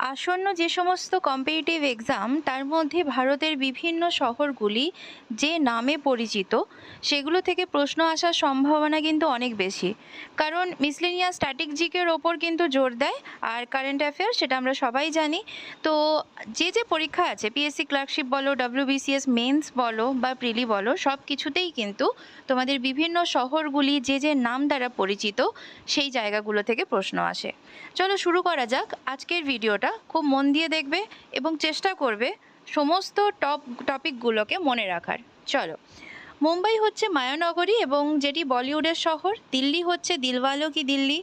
আসন্ন যে সমস্ত কম্পিটিটিভ এক্সাম তার মধ্যে ভারতের বিভিন্ন শহরগুলি যে নামে পরিচিত সেগুলো থেকে প্রশ্ন আসার সম্ভাবনা কিন্তু অনেক বেশি। কারণ মিসলেনিয়াস স্ট্যাটিক জিকের ওপর কিন্তু জোর দেয়, আর কারেন্ট অ্যাফেয়ার সেটা আমরা সবাই জানি। তো যে পরীক্ষা আছে, পিএসসি ক্লার্কশিপ বলো, ডব্লিউবিসিএস মেন্স বলো বা প্রিলি বলো, সব কিছুতেই কিন্তু তোমাদের বিভিন্ন শহরগুলি যে নাম দ্বারা পরিচিত সেই জায়গাগুলো থেকে প্রশ্ন আসে। চলো শুরু করা যাক। আজকের ভিডিওটা খুব মন দিয়ে দেখবে এবং চেষ্টা করবে সমস্ত টপিকগুলোকে মনে রাখার। চলো, মুম্বাই হচ্ছে মায়ানগরী এবং যেটি বলিউডের শহর। দিল্লি হচ্ছে দিলওয়ালো কি দিল্লি।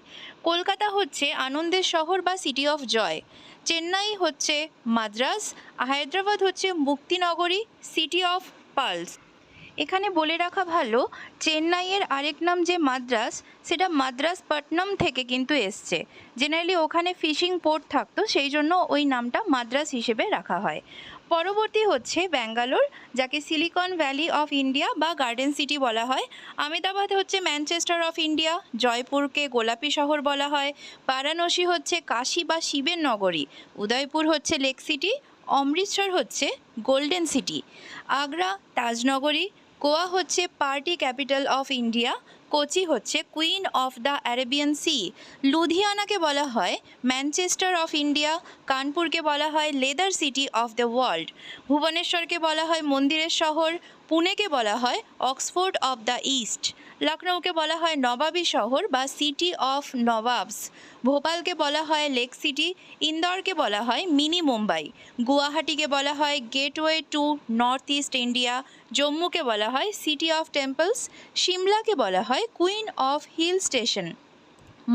কলকাতা হচ্ছে আনন্দের শহর বা সিটি অফ জয়। চেন্নাই হচ্ছে মাদ্রাস। হায়দ্রাবাদ হচ্ছে মুক্তিনগরী, সিটি অফ পার্লস। এখানে বলে রাখা ভালো, চেন্নাইয়ের আরেক নাম যে মাদ্রাস, সেটা মাদ্রাসপট্টনম থেকে কিন্তু এসছে। জেনারেলি ওখানে ফিশিং পোর্ট থাকতো, সেই জন্য ওই নামটা মাদ্রাস হিসেবে রাখা হয়। পরবর্তী হচ্ছে ব্যাঙ্গালোর, যাকে সিলিকন ভ্যালি অফ ইন্ডিয়া বা গার্ডেন সিটি বলা হয়। আহমেদাবাদ হচ্ছে ম্যানচেস্টার অফ ইন্ডিয়া। জয়পুরকে গোলাপি শহর বলা হয়। বারাণসী হচ্ছে কাশী বা শিবের নগরী। উদয়পুর হচ্ছে লেক সিটি। অমৃতসর হচ্ছে গোল্ডেন সিটি। আগ্রা তাজনগরী। গোয়া হচ্ছে party capital of India. Kochi হচ্ছে queen of the Arabian sea. লুধিয়ানাকে বলা হয় ম্যানচেস্টার অফ ইন্ডিয়া। কানপুরকে বলা হয় leather city of the world. ভুবনেশ্বরকে বলা হয় মন্দিরের শহর। পুনেকে বলা হয় অক্সফোর্ড অফ দ্য ইস্ট। লখনৌকে বলা হয় নবাবী শহর বা সিটি অফ নবাবস। ভোপালকে বলা হয় লেক সিটি। ইন্দোরকে বলা হয় মিনি মুম্বাই। গুয়াহাটিকে বলা হয় gateway to north east India. জম্মুকে বলা হয় সিটি অফ টেম্পলস। সিমলাকে বলা হয় কুইন অফ হিল স্টেশন।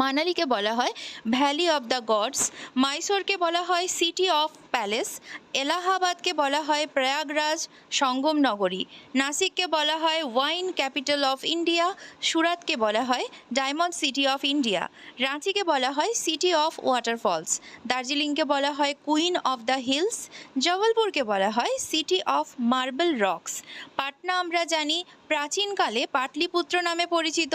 মানালিকে বলা হয় ভ্যালি অফ দ্য গডস। মাইসোরকে বলা হয় সিটি অফ প্যালেস। এলাহাবাদকে বলা হয় প্রয়াগরাজ সঙ্গম নগরী। নাসিককে বলা হয় ওয়াইন ক্যাপিটাল অফ ইন্ডিয়া। সুরাতকে বলা হয় ডায়মন্ড সিটি অফ ইন্ডিয়া। রাঁচিকে বলা হয় সিটি অফ ওয়াটারফলস। দার্জিলিংকে বলা হয় কুইন অফ দ্য হিলস। জবলপুরকে বলা হয় city of marble rocks. Patna আমরা জানি প্রাচীনকালে পাটলিপুত্র নামে পরিচিত।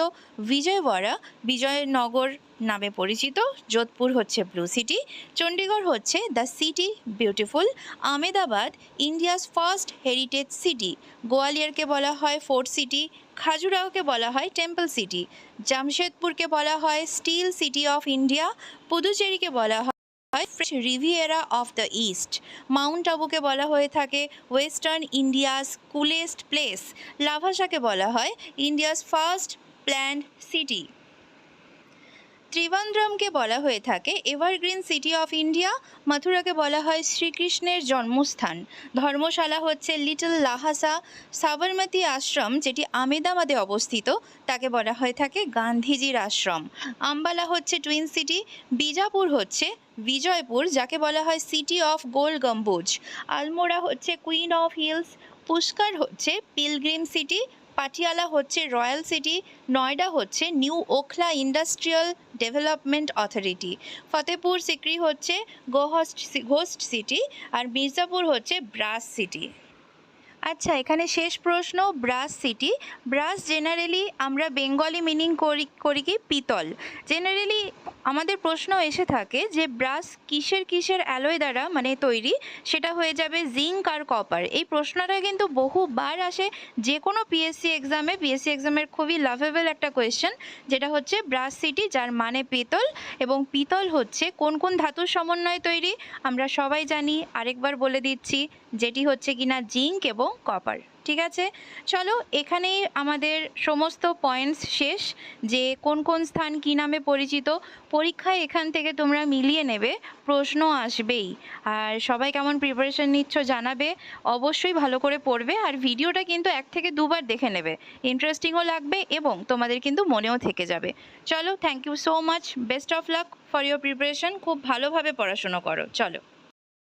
বিজয়ওয়াড়া বিজয়নগর নামে পরিচিত। যোধপুর হচ্ছে ব্লু সিটি। চণ্ডীগড় হচ্ছে the city beautiful. Ahmedabad India's first heritage city. গোয়ালিয়রকে বলা হয় ফোর্ট সিটি। খাজুরাহোকে বলা হয় টেম্পল সিটি। জামশেদপুরকে বলা হয় স্টিল সিটি অফ ইন্ডিয়া। পুদুচেরিকে বলা হয় riviera of the east. Mount আবুকে বলা হয়ে থাকে ওয়েস্টার্ন ইন্ডিয়াস কুলেস্ট প্লেস। লাভাসাকে বলা হয় ইন্ডিয়াস ফার্স্ট প্ল্যান্ড সিটি। ত্রিবান্দ্রমকে বলা হয়ে থাকে এভারগ্রিন সিটি অফ ইন্ডিয়া। মথুরাকে বলা হয় শ্রীকৃষ্ণের জন্মস্থান। ধর্মশালা হচ্ছে লিটল লাহাসা। সাবরমতী আশ্রম, যেটি আমেদাবাদে অবস্থিত, তাকে বলা হয়ে থাকে গান্ধীজির আশ্রম। আম্বালা হচ্ছে টুইন সিটি। বিজাপুর হচ্ছে বিজয়পুর, যাকে বলা হয় সিটি অফ গোল গম্বুজ। আলমোড়া হচ্ছে কুইন অফ হিলস। পুষ্কর হচ্ছে পিলগ্রিম সিটি। পাটিয়ালা হচ্ছে রয়্যাল সিটি। নয়ডা হচ্ছে new Okhla industrial development authority. Fatehpur Sikri হচ্ছে ঘোস্ট সিটি। আর মির্জাপুর হচ্ছে ব্রাস সিটি। আচ্ছা, এখানে শেষ প্রশ্ন, ব্রাস সিটি। ব্রাস জেনারেলি আমরা বেঙ্গলি মিনিং করি কি পিতল। জেনারেলি আমাদের প্রশ্ন এসে থাকে যে ব্রাস কিসের অ্যালয় দ্বারা মানে তৈরি, সেটা হয়ে যাবে জিঙ্ক আর কপার। এই প্রশ্নটা কিন্তু বহুবার আসে যে কোনো পিএসসি এক্সামের খুবই লাভেবল একটা কোয়েশ্চেন, যেটা হচ্ছে ব্রাস সিটি, যার মানে পিতল। এবং পিতল হচ্ছে কোন কোন ধাতুর সমন্বয়ে তৈরি আমরা সবাই জানি, আরেকবার বলে দিচ্ছি, যেটি হচ্ছে কিনা জিঙ্ক এবং কপার। ঠিক আছে, চলো এখানেই আমাদের সমস্ত পয়েন্টস শেষ, যে কোন কোন স্থান কী নামে পরিচিত। পরীক্ষায় এখান থেকে তোমরা মিলিয়ে নেবে, প্রশ্ন আসবেই। আর সবাই কেমন প্রিপারেশন নিচ্ছ জানাবে, অবশ্যই ভালো করে পড়বে। আর ভিডিওটা কিন্তু 1 থেকে 2 বার দেখে নেবে, ইন্টারেস্টিংও লাগবে এবং তোমাদের কিন্তু মনেও থেকে যাবে। চলো, thank you so much, best of luck for your preparation. খুব ভালোভাবে পড়াশুনো করো। চলো।